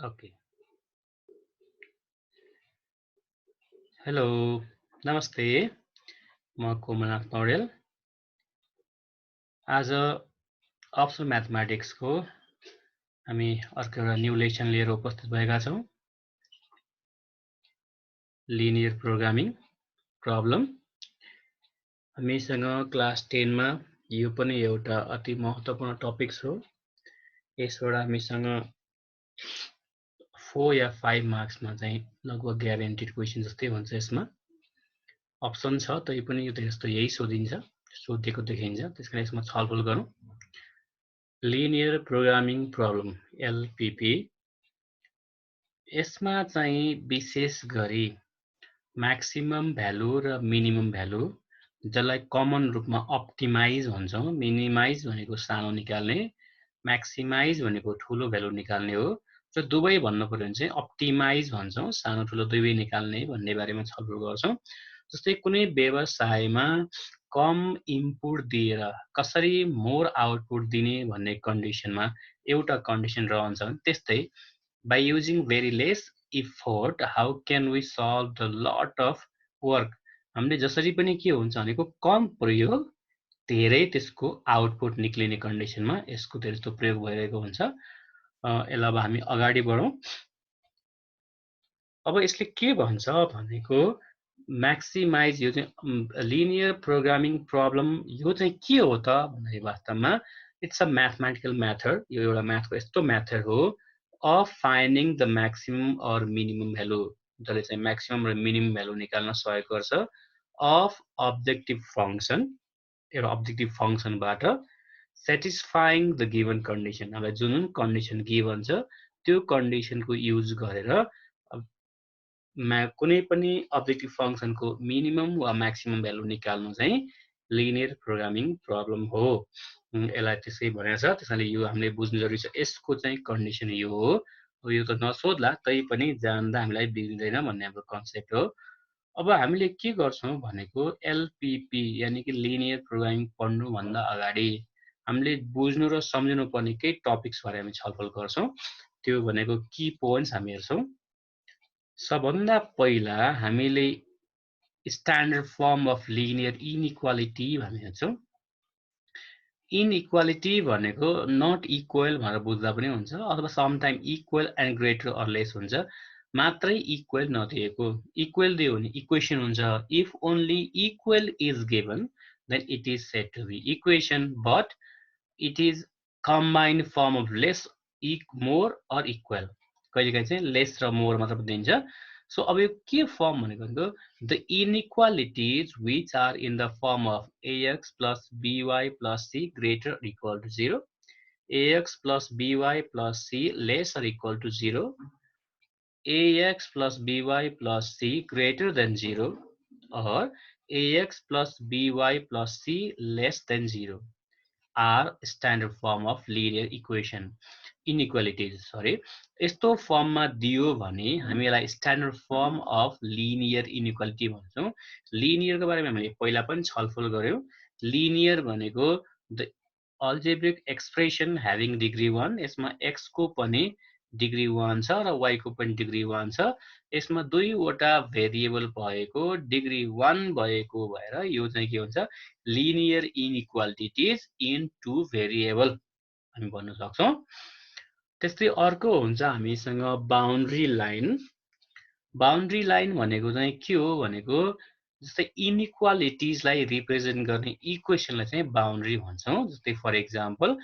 Okay. Hello, नमस्ते। म कोमलनाथ पौडेल। आज अप्सनल म्याथमेटिक्सको हामी अर्को एउटा न्यू लेसन लिएर उपस्थित भएका छौँ। Linear programming problem. हामीसँग क्लास 10 मा यो पनि एउटा अति महत्त्वपूर्ण टपिक हो। यसबाट हामीसँग 4 या 5 मार्क्समा चाहिँ लगभग ग्यारेन्टेड क्वेसन जस्तै हुन्छ। यसमा अप्सन छ तै पनि यो त्यस्तो यही सोधिन्छ, सोधेको देखिन्छ। त्यसकारण यसमा छलफल गरौँ। Linear programming problem LPP. यसमा चाहिँ विशेष गरी म्याक्सिमम भ्यालु र मिनिमम भ्यालु, जसलाई कमन रूपमा अप्टिमाइज भन्छौँ। मिनिमाइज भनेको सानो निकाल्ने, म्याक्सिमाइज भनेको ठुलो भ्यालु निकाल्ने हो। र दुवै भन्नु पर्यो भने चाहिँ अप्टिमाइज भन्छौँ, सानो ठुलो दुवै निकाल्ने भन्ने बारेमा छलफल गर्छौँ। जस्तै कुनै व्यवसायमा कम इनपुट दिएर कसरी मोर आउटपुट दिने भन्ने कन्डिसनमा एउटा कन्डिसन रहन्छ भने, त्यस्तै by using very less effort how can we solve the lot of work। हामीले जसरी पनि के हुन्छ भनेको कम प्रयोग धेरै त्यसको आउटपुट निक्लिने कन्डिसनमा यसको त्यस्तो प्रयोग भइरहेको हुन्छ। यसलाई अब हामी अगाडि बढौँ। अब यसले के भन्छ भनेको म्याक्सिमाइज, यो चाहिँ लिनियर प्रोग्रामिङ प्रब्लम यो चाहिँ के हो त भन्दाखेरि वास्तवमा इट्स अ म्याथमेटिकल मेथड। यो एउटा म्याथको यस्तो मेथड हो of finding the maximum or minimum value, जसले चाहिँ म्याक्सिमम र मिनिमम भ्यालु निकाल्न सहयोग गर्छ अफ अब्जेक्टिभ फङ्सन। एउटा अब्जेक्टिभ फङ्सनबाट सेटिस्फाइङ द गिभन कन्डिसन, अब जुन कन्डिसन गिभन छ त्यो कन्डिसनको युज गरेर कुनै पनि अब्जेक्टिभ फङ्सनको मिनिमम वा म्याक्सिमम भ्यालु निकाल्नु चाहिँ लिनियर प्रोग्रामिङ प्रब्लम हो। यसलाई त्यसै भनेको छ। त्यसैले यो हामीले बुझ्नु जरुरी छ। यसको चाहिँ कन्डिसन यो हो। यो त नसोध्ला तै पनि जान्दा हामीलाई बिग्रिँदैन भन्ने हाम्रो कन्सेप्ट हो। अब हामीले के गर्छौँ भनेको एलपीपी यानि कि लिनियर प्रोग्रामिङ पढ्नुभन्दा अगाडि हामीले बुझ्नु र सम्झिनु पर्ने केही टपिक्सबारे हामी छलफल गर्छौँ। त्यो भनेको की पोइन्ट्स हामी हेर्छौँ। सबभन्दा पहिला हामीले standard form of linear inequality हामी हेर्छौँ। इनइक्वालिटी भनेको नट इक्वल भनेर बुझ्दा पनि हुन्छ, अथवा sometime equal and greater or less हुन्छ। मात्रै इक्वल नदिएको, इक्वल दियो भने इक्वेसन हुन्छ। If only equal is given then it is said to be equation, but it is combined form of less more or equal. कहिलेकाहीँ चाहिँ lace र more मात्र दिन्छ। सो अब यो के फर्म भनेको the inequalities which are in the form of ax plus by plus c greater or equal to 0, ax plus by plus c less or equal to 0, ax plus by plus c greater than 0, or ax plus by plus c less than 0 are standard form of linear equation inequalities। Sorry, यस्तो फर्ममा दियो भने हामी यसलाई standard form of linear inequality भन्छौँ। लिनियरको बारेमा हामीले पहिला पनि छलफल गर्यौँ। लिनियर भनेको the algebraic expression having degree 1। यसमा x को पनि डिग्री 1 छ र y को पनि डिग्री 1 छ। यसमा दुईवटा भेरिएबल भएको डिग्री 1 भएको भएर यो चाहिँ के हुन्छ, लिनियर इनइक्वालिटिज इन टु भेरिएबल हामी भन्न सक्छौँ। त्यस्तै अर्को हुन्छ हामीसँग बाउन्ड्री लाइन। बाउन्ड्री लाइन भनेको चाहिँ के हो भनेको जस्तै इनइक्वालिटिजलाई रिप्रेजेन्ट गर्ने इक्वेसनलाई चाहिँ बाउन्ड्री भन्छौँ। जस्तै for example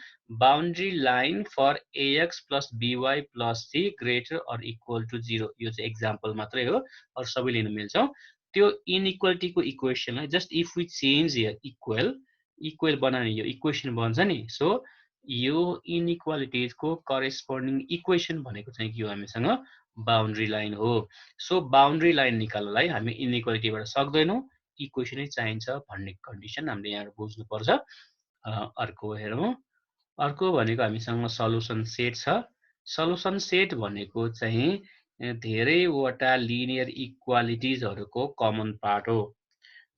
boundary line for ax plus by plus c greater or equal to 0। यो चाहिँ एक्जाम्पल मात्रै हो, अरू सबै लिन मिल्छ। त्यो इनइक्वालिटीको इक्वेसनलाई just if we change here equal, equal बनाउने यो इक्वेसन बन्छ नि। सो यो इनइक्वालिटिजको करेस्पोन्डिङ इक्वेसन भनेको चाहिँ के हो, हामीसँग बाउन्ड्री लाइन हो। सो बाउन्ड्री लाइन निकाल्नलाई हामी इनइक्वालिटीबाट सक्दैनौँ, इक्वेसनै चाहिन्छ भन्ने कन्डिसन हामीले यहाँ बुझ्नुपर्छ। अर्को हेरौँ। अर्को भनेको हामीसँग सल्युसन सेट छ। सल्युसन सेट भनेको चाहिँ धेरैवटा लिनियर इक्वालिटिजहरूको कमन पार्ट हो।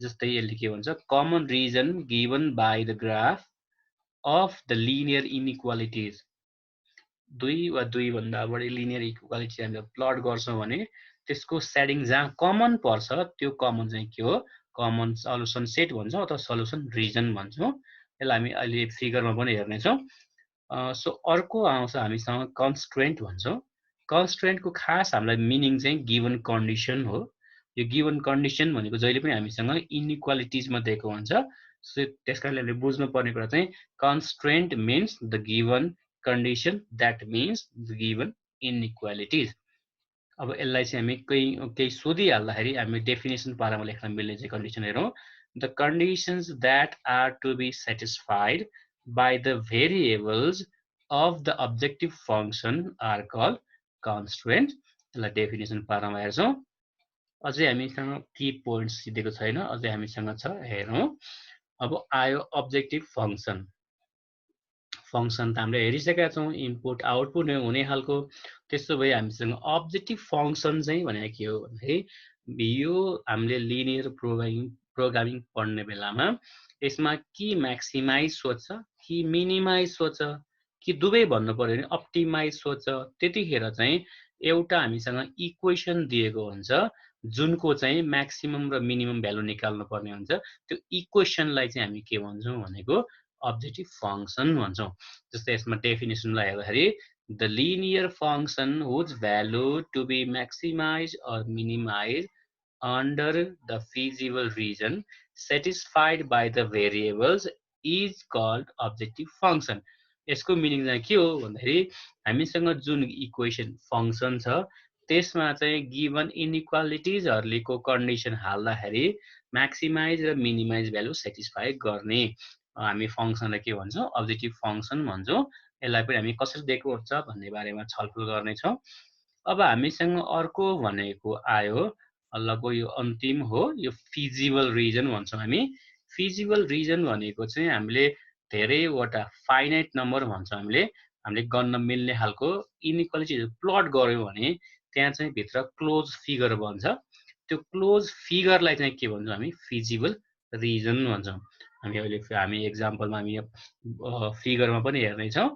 जस्तै यसले के भन्छ, common region given by the graph of the linear inequalities। दुई वा दुईभन्दा बढी लिनियर इक्वालिटी हामीले प्लट गर्छौँ भने त्यसको सेटिङ जहाँ कमन पर्छ त्यो कमन चाहिँ के हो, कमन सल्युसन सेट भन्छौँ अथवा सल्युसन रिजन भन्छौँ। यसलाई हामी अहिले फिगरमा पनि हेर्नेछौँ। सो अर्को आउँछ हामीसँग कन्स्ट्रेन्ट भन्छौँ। कन्स्ट्रेन्टको खास हामीलाई मिनिङ चाहिँ गिभन कन्डिसन हो। यो गिभन कन्डिसन भनेको जहिले पनि हामीसँग इनइक्वालिटिजमा दिएको हुन्छ। सो त्यस कारणले हामीले बुझ्नुपर्ने कुरा चाहिँ constraint means the given condition that means the given inequalities. अब यसलाई चाहिँ हामी केही सोधिहाल्दाखेरि हामी डेफिनेसन पारामा लेख्न मिल्ने चाहिँ कन्डिसन हेरौँ। The conditions that are to be satisfied by the variables of the objective function are called constraint. यसलाई डेफिनेसन पारामा हेर्छौँ। अझै हामीसँग की पोइन्ट्स दिएको छैन, अझै हामीसँग छ, हेरौँ। अब आयो अब्जेक्टिभ फङ्सन। फङ्सन त हामीले हेरिसकेका छौँ, इनपुट आउटपुट हुने खालको। त्यसो भए हामीसँग अब्जेक्टिभ फङ्सन चाहिँ भनेको के हो भन्दाखेरि यो हामीले लिनियर प्रोग्रामिङ पढ्ने बेलामा यसमा कि म्याक्सिमाइज सोध्छ कि मिनिमाइज सोध्छ कि दुवै भन्नु पर्यो भने अप्टिमाइज सोध्छ। त्यतिखेर चाहिँ एउटा हामीसँग इक्वेसन दिएको हुन्छ जुनको चाहिँ म्याक्सिमम र मिनिमम भ्यालु निकाल्नु पर्ने हुन्छ। त्यो इक्वेसनलाई चाहिँ हामी के भन्छौँ भनेको अब्जेक्टिभ फङ्सन भन्छौँ। जस्तै यसमा डेफिनेसनलाई हेर्दाखेरि the linear function whose value to be maximize or minimize under the feasible region satisfied by the variables is called objective function। यसको मिनिङ चाहिँ के हो भन्दाखेरि हामीसँग जुन इक्वेसन फङ्सन छ त्यसमा चाहिँ गिभन इनइक्वालिटिजहरूको कन्डिसन हाल्दाखेरि म्याक्सिमाइज र मिनिमाइज भ्यालु सेटिस्फाई गर्ने हामी फङ्सनलाई के भन्छौँ, अब्जेक्टिभ फङ्सन भन्छौँ। यसलाई पनि हामी कसरी दिएको हुन्छ भन्ने बारेमा छलफल गर्नेछौँ। अब हामीसँग अर्को भनेको आयो, लगभग यो अन्तिम हो, यो फिजिबल रिजन भन्छौँ हामी। फिजिबल रिजन भनेको चाहिँ हामीले धेरैवटा फाइनाइट नम्बर भन्छौँ हामीले गर्न मिल्ने खालको इनइक्वालिटीहरू प्लट गऱ्यौँ भने त्यहाँ चाहिँ भित्र क्लोज फिगर बन्छ। त्यो क्लोज फिगरलाई चाहिँ के भन्छौँ हामी, फिजिबल रिजन भन्छौँ। हामी एक्जाम्पलमा हामी फिगरमा पनि हेर्नेछौँ।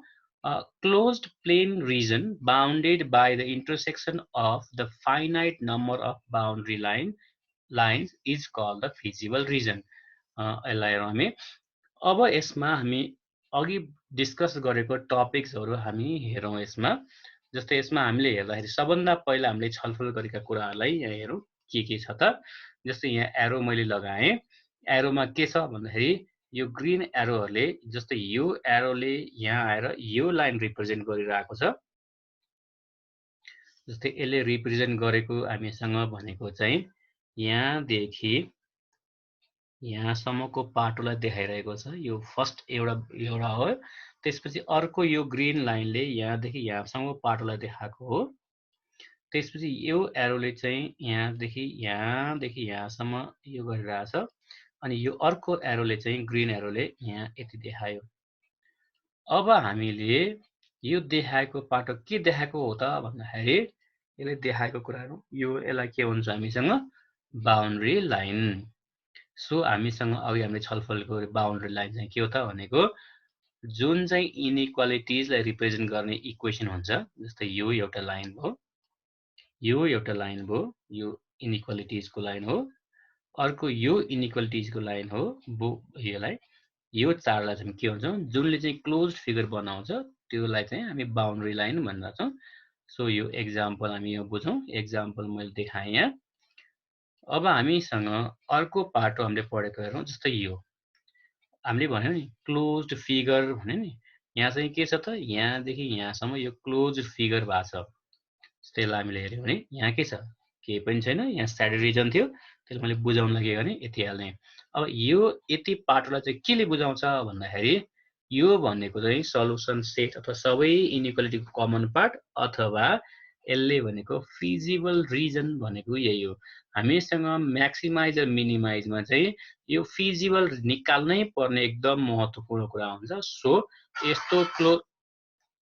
Closed plane region bounded by the intersection of the finite number of boundary lines is called the feasible region। यसलाई हेरौँ हामी। अब यसमा हामी अघि डिस्कस गरेको टपिक्सहरू हामी हेरौँ यसमा। जस्तै यसमा हामीले हेर्दाखेरि सबभन्दा पहिला हामीले छलफल गरेका कुराहरूलाई यहाँ हेरौँ के छ त। जस्तै यहाँ एरो मैले लगाएँ, एरोमा के छ भन्दाखेरि यो ग्रीन एरोहरूले, जस्तै यो एरोले यहाँ आएर यो लाइन रिप्रेजेन्ट गरिरहेको छ। जस्तै यसले रिप्रेजेन्ट गरेको हामीसँग भनेको चाहिँ यहाँदेखि यहाँसम्मको पाटोलाई देखाइरहेको छ। यो फर्स्ट एउटा हो। त्यसपछि अर्को यो ग्रीन लाइनले यहाँदेखि यहाँसम्मको पाटोलाई देखाएको हो। त्यसपछि यो एरोले चाहिँ यहाँदेखि यहाँसम्म यो गरिरहेछ। अनि यो अर्को एरोले चाहिँ ग्रीन एरोले यहाँ यति देखायो। अब हामीले यो देखाएको पाटो के देखाएको हो त भन्दाखेरि यसले देखाएको कुराहरू यसलाई के भन्छ हामीसँग, बाउन्ड्री लाइन। सो हामीसँग अघि हामीले छलफल गरेको बाउन्ड्री लाइन चाहिँ के हो त भनेको जुन चाहिँ इनइक्वालिटिजलाई रिप्रेजेन्ट गर्ने इक्वेसन हुन्छ। जस्तै यो एउटा लाइन भयो, यो एउटा लाइन भयो, यो इनइक्वालिटिजको लाइन हो, अर्को यो इनइक्वालिटिजको लाइन हो। यसलाई यो चारलाई चाहिँ के भन्छौँ, जुनले चाहिँ क्लोज फिगर बनाउँछ त्योलाई चाहिँ हामी बाउन्ड्री लाइन भन्दछौँ। सो यो एक्जाम्पल हामी यो बुझौँ। एक्जाम्पल मैले देखाएँ यहाँ। अब हामीसँग अर्को पाटो हामीले पढेको हेरौँ। जस्तै यो हामीले भन्यौँ नि क्लोज फिगर भन्यो नि, यहाँ चाहिँ के छ त, यहाँदेखि यहाँसम्म यो क्लोज फिगर भएको छ। त्यसलाई हामीले हेऱ्यौँ भने यहाँ के छ, केही पनि छैन, यहाँ स्याडो रिजन थियो। त्यसले मैले बुझाउन लागि भने यति हाल्ने। अब यो यति पाटोलाई चाहिँ केले बुझाउँछ भन्दाखेरि यो भनेको चाहिँ सल्युसन सेट अथवा सबै इनइक्वालिटीको कमन पार्ट, अथवा यसले भनेको फिजिबल रिजन भनेको यही हो। हामीसँग म्याक्सिमाइज र मिनिमाइजमा चाहिँ यो फिजिबल निकाल्नै पर्ने एकदम महत्त्वपूर्ण कुरा हुन्छ। सो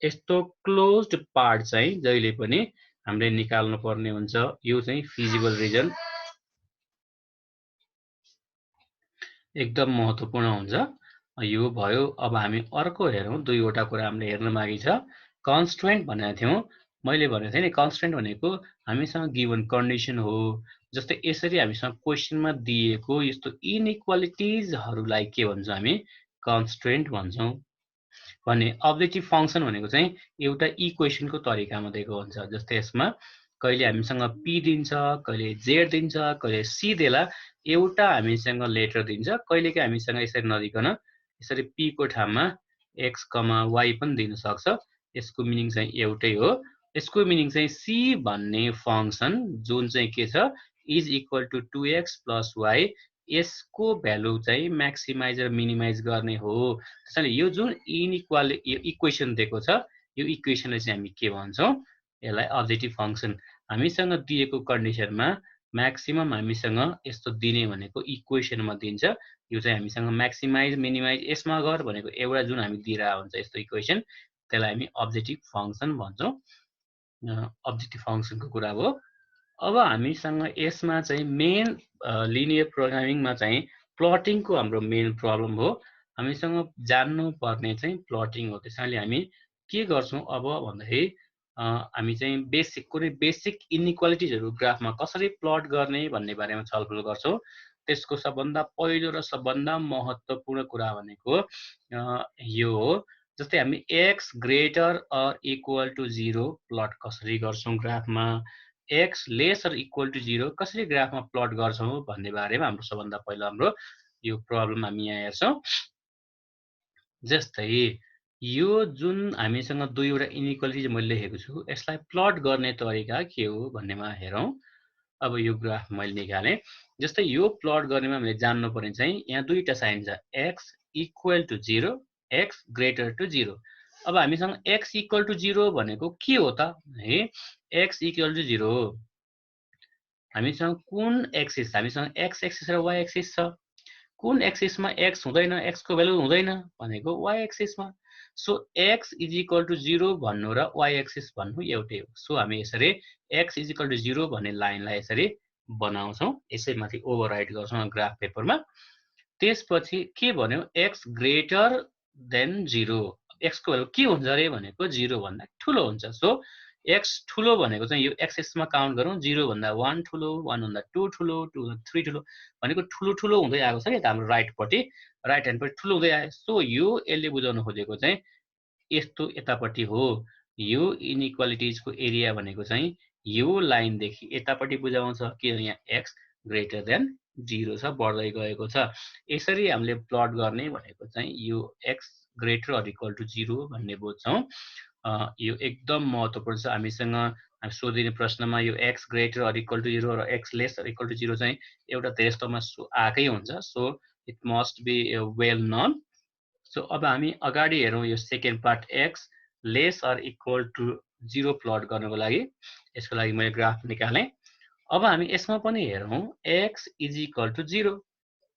यस्तो क्लोज्ड पार्ट चाहिँ जहिले पनि हामीले निकाल्नु पर्ने हुन्छ। यो चाहिँ फिजिबल रिजन एकदम महत्त्वपूर्ण हुन्छ। यो भयो। अब हामी अर्को हेरौँ। दुईवटा कुरा हामीले हेर्न बाँकी छ। कन्स्ट्रेन्ट भनेको थियौँ, मैले भनेको थिएँ नि कन्स्ट्रेन्ट भनेको हामीसँग गिभन कन्डिसन हो। जस्तै यसरी हामीसँग क्वेसनमा दिएको यस्तो इनइक्वालिटिजहरूलाई के भन्छौँ हामी कन्स्ट्रेन्ट भन्छौँ। भने अब्जेक्टिभ फङ्सन भनेको चाहिँ एउटा इक्वेसनको तरिकामा दिएको हुन्छ। जस्तै यसमा कहिले हामीसँग पी दिन्छ, कहिले जेड दिन्छ, कहिले सी देला एउटा हामीसँग लेटर दिन्छ, कहिलेकाहीँ हामीसँग यसरी नदिकन यसरी पी को ठाउँमा एक्स कमा वाई पनि दिन सक्छ। यसको मिनिङ चाहिँ एउटै हो। यसको मिनिङ चाहिँ सी भन्ने फङ्सन जुन चाहिँ के छ is equal to 2x plus y, यसको भ्यालु चाहिँ म्याक्सिमाइज र मिनिमाइज गर्ने हो। त्यसैले यो जुन इक्वेसन दिएको छ यो इक्वेसनलाई चाहिँ हामी के भन्छौँ, यसलाई अब्जेक्टिभ फङ्सन। हामीसँग दिएको कन्डिसनमा म्याक्सिमम हामीसँग यस्तो दिने भनेको इक्वेसनमा दिन्छ। यो चाहिँ हामीसँग म्याक्सिमाइज मिनिमाइज यसमा गर भनेको एउटा जुन हामी दिइरहेको हुन्छ यस्तो इक्वेसन, त्यसलाई हामी अब्जेक्टिभ फङ्सन भन्छौँ। अब्जेक्टिभ फङ्सनको कुरा हो। अब हामीसँग यसमा चाहिँ मेन लिनियर प्रोग्रामिङमा चाहिँ प्लटिङको हाम्रो मेन प्रब्लम हो। हामीसँग जान्नुपर्ने चाहिँ प्लटिङ हो। त्यसैले हामी के गर्छौँ अब भन्दाखेरि हामी चाहिँ कुनै बेसिक इनइक्वालिटिजहरू ग्राफमा कसरी प्लट गर्ने भन्ने बारेमा छलफल गर्छौँ। त्यसको सबभन्दा पहिलो र सबभन्दा महत्त्वपूर्ण कुरा भनेको यो हो। जस्तै हामी x greater or equal to 0 plot कसरी गर्छौँ ग्राफमा, x less or equal to 0 कसरी ग्राफमा प्लट गर्छौँ भन्ने बारेमा हाम्रो सबभन्दा पहिलो हाम्रो यो प्रब्लम हामी यहाँ हेर्छौँ। जस्तै यो जुन हामीसँग दुईवटा इनइक्वालिटी मैले लेखेको छु यसलाई प्लट गर्ने तरिका के हो भन्नेमा हेरौँ। अब यो ग्राफ मैले निकालेँ। जस्तै यो प्लट गर्नेमा हामीले जान्नुपर्ने चाहिँ यहाँ दुईवटा साइन छ, x equal to 0, x greater to 0। अब हामीसँग एक्स इक्वल टु 0 भनेको के हो त है, एक्स इक्वल टु 0 हामीसँग कुन एक्सिस, हामीसँग एक्स एक्सिस र वाइ एक्सिस छ। कुन एक्सिसमा एक्स हुँदैन, एक्सको भ्यालु हुँदैन भनेको वाइ एक्सिसमा। So x is equal to 0 भन्नु र वाइ एक्सिस भन्नु एउटै हो। सो हामी यसरी एक्स इज इक्वल टु 0 भन्ने लाइनलाई यसरी बनाउँछौँ, यसैमाथि ओभरराइट गर्छौँ ग्राफ पेपरमा। त्यसपछि के भन्यो, एक्स ग्रेटर देन 0, एक्सको भ्यालु के हुन्छ अरे भनेको 0 भन्दा ठुलो हुन्छ। सो एक्स ठुलो भनेको चाहिँ यो एक्सिसमा काउन्ट गरौँ, 0 भन्दा 1 ठुलो, 1 भन्दा 2 ठुलो, 2 भन्दा 3 ठुलो भनेको ठुलो ठुलो हुँदै आएको छ नि त हाम्रो राइटपट्टि, राइट ह्यान्डपट्टि ठुलो हुँदै आयो। सो यो यसले बुझाउन खोजेको चाहिँ यस्तो यतापट्टि हो। यो इनइक्वालिटिजको एरिया भनेको चाहिँ यो लाइनदेखि यतापट्टि बुझाउँछ कि यहाँ एक्स ग्रेटर देन 0 छ, बढ्दै गएको छ। यसरी हामीले प्लट गर्ने भनेको चाहिँ यो x greater or equal to 0 भन्ने बुझ्छौँ। यो एकदम महत्त्वपूर्ण छ। हामीसँग सोधिने प्रश्नमा यो x greater or equal to 0 र x less or equal to 0 चाहिँ एउटा त्यस्तोमा आएकै हुन्छ। So it must be well known. So अब हामी अगाडि हेरौँ यो second part, x less or equal to 0 plot गर्नको लागि। यसको लागि मैले ग्राफ निकालेँ। अब हामी यसमा पनि हेरौँ, एक्स इज इक्वल टु 0।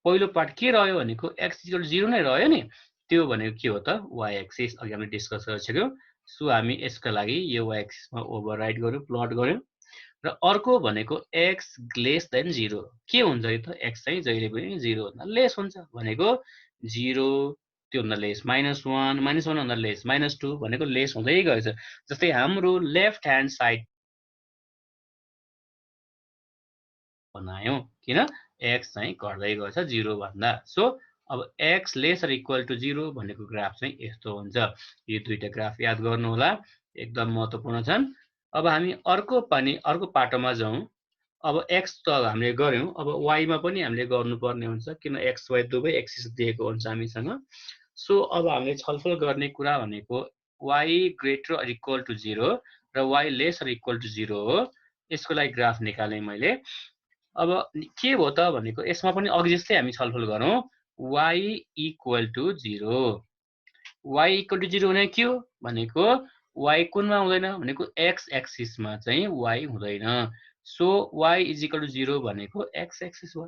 पहिलो पार्ट के रह्यो भनेको एक्स इक्वल टु 0 नै रह्यो नि, त्यो भनेको के हो त वाइ एक्सिस, अघि हामीले डिस्कस गरिसक्यौँ। सो हामी यसको लागि यो वाइ एक्सिसमा ओभरराइट गऱ्यौँ, प्लट गऱ्यौँ। र अर्को भनेको एक्स लेस देन 0 के हुन्छ यो त, एक्स चाहिँ जहिले पनि 0 भन्दा लेस हुन्छ भनेको 0 त्योभन्दा लेस -1, -1 भन्दा लेस -2 भनेको लेस हुँदै गएछ। जस्तै हाम्रो लेफ्ट ह्यान्ड साइड बनायौँ, किन एक्स चाहिँ घट्दै गएछ 0 भन्दा। सो अब x less or equal to 0 भनेको ग्राफ चाहिँ यस्तो हुन्छ। यो दुईटा ग्राफ याद गर्नु होला, एकदम महत्त्वपूर्ण छन्। अब हामी अर्को पाटोमा जाउँ। अब एक्स त हामीले गऱ्यौँ, अब वाइमा पनि हामीले गर्नुपर्ने हुन्छ, किन एक्स वाइ दुवै एक्सिस दिएको हुन्छ हामीसँग। सो अब हामीले छलफल गर्ने कुरा भनेको y greater or equal to 0 र y less or equal to 0 हो। यसको लागि ग्राफ निकालेँ मैले। अब के हो त भनेको यसमा पनि अघि जस्तै हामी छलफल गरौँ, y equal to 0। Y equal to 0 भनेको के हो भनेको वाइ कुनमा हुँदैन भनेको एक्स एक्सिसमा चाहिँ वाइ हुँदैन। So y is equal to 0 भनेको एक्स एक्सिस हो।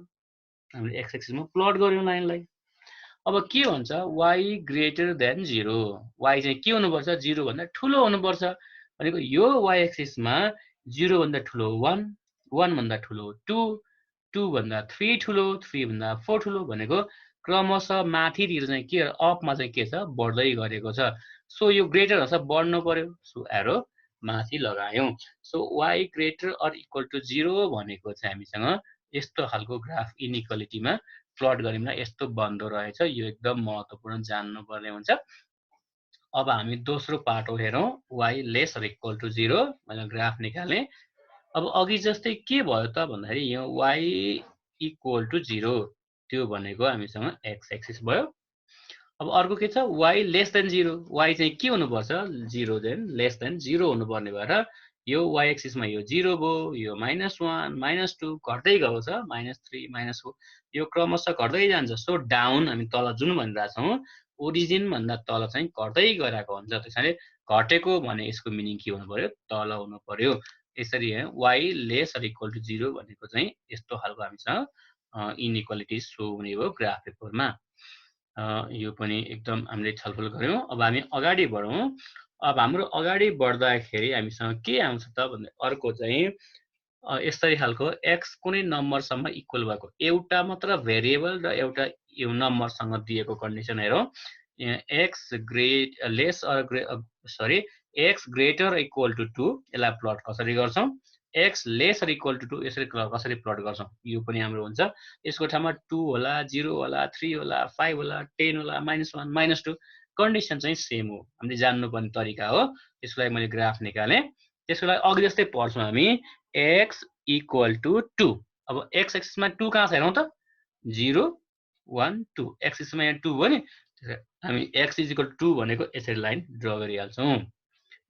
हामीले एक्स एक्सिसमा प्लट गऱ्यौँ लाइनलाई। अब के हुन्छ, वाइ ग्रेटर देन 0, वाइ चाहिँ के हुनुपर्छ 0 भन्दा ठुलो हुनुपर्छ भनेको यो वाइ एक्सिसमा 0 भन्दा ठुलो 1, 1 भन्दा ठुलो 2, 2 भन्दा 3 ठुलो, 3 भन्दा 4 ठुलो भनेको क्रमशः माथितिर चाहिँ के अपमा चाहिँ के छ बढ्दै गरेको छ। सो यो ग्रेटर हुन्छ बढ्नु पर्यो, सो एरो माथि लगायौं। So y greater or equal to 0 भनेको चाहिँ हामीसँग यस्तो खालको ग्राफ इनइक्वालिटीमा प्लट गऱ्यौँ यस्तो बन्दो रहेछ। यो एकदम महत्त्वपूर्ण जान्नुपर्ने हुन्छ। अब हामी दोस्रो पाटो हेरौँ, y less or equal to 0 मैले ग्राफ निकाल्ने। अब अघि जस्तै के भयो त भन्दाखेरि यो y इक्वल टु 0 त्यो भनेको हामीसँग x एक्सिस भयो। अब अर्को के छ, y लेस देन 0, y चाहिँ के हुनुपर्छ 0 देन लेस देन 0 हुनुपर्ने भएर यो y एक्सिसमा यो 0 भयो, यो -1 -2 घट्दै गएको छ, -3 -4 यो क्रमशः घट्दै जान्छ। सो डाउन हामी तल जुन भनिरहेको छौँ ओरिजिन भन्दा तल चाहिँ घट्दै गइरहेको हुन्छ। त्यसैले घटेको भने यसको मिनिङ के हुनु पर्यो, तल हुनु पर्यो। यसरी y less or equal to 0 भनेको चाहिँ यस्तो खालको हामीसँग इनइक्वालिटी सो हुने भयो ग्राफ पेपरमा। यो पनि एकदम हामीले छलफल गर्यौं। अब हामी अगाडि बढौं। अब हाम्रो अगाडि बढ्दाखेरि हामीसँग के आउँछ त भन्दा अर्को चाहिँ यसरी खालको x कुनै नम्बरसम्म इक्वल भएको एउटा मात्र भेरिएबल र एउटा यो नम्बरसँग दिएको कन्डिसन हेरौं। x ग्रेटर इक्वल टु 2 यसलाई प्लट कसरी गर्छौं, x less or equal to 2 यसरी कसरी प्लट गर्छौं, यो पनि हाम्रो हुन्छ। यसको ठाउँमा 2 होला, 0 होला, 3 होला, 5 होला, 10 होला, -1 -2 कन्डिसन चाहिँ सेम हो, हामीले जान्नुपर्ने तरिका हो। त्यसको लागि मैले ग्राफ निकाले। त्यसको लागि अघि जस्तै पढ्छौं हामी x इक्वल टु 2। अब x एक्सिसमा 2 कहाँ छ हेरौँ त, 0 1 2 x एक्सिसमा यहाँ 2 भयो नि, हामी x इज इक्वल टु 2 भनेको यसरी लाइन ड्र गरिहाल्छौं।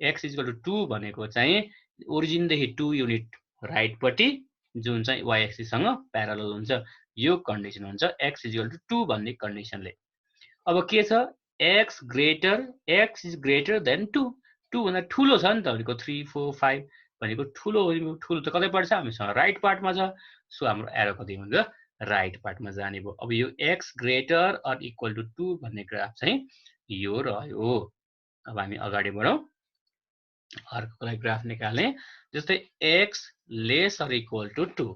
x इज इक्वल टु 2 भनेको चाहिँ ओरिजिनदेखि 2 युनिट राइटपट्टि जुन चाहिँ y एक्सिससँग प्यारलल हुन्छ, यो कन्डिसन हुन्छ x इज इक्वल टु 2 भन्ने कन्डिसनले। अब के छ, x इज ग्रेटर देन 2, 2 भन्दा ठुलो छ नि त भनेको 3 4 5 भनेको ठुलो त कतै पर्छ हामीसँग राइट पार्टमा छ। सो हाम्रो एरो कति हुन्छ, राइट पार्टमा जाने भयो। अब यो x greater or equal to 2 भन्ने ग्राफ चाहिँ यो रह्यो। अब हामी अगाडि बढौं। अर्को लागि ग्राफ निकाल्ने, जस्तै x less or equal to 2।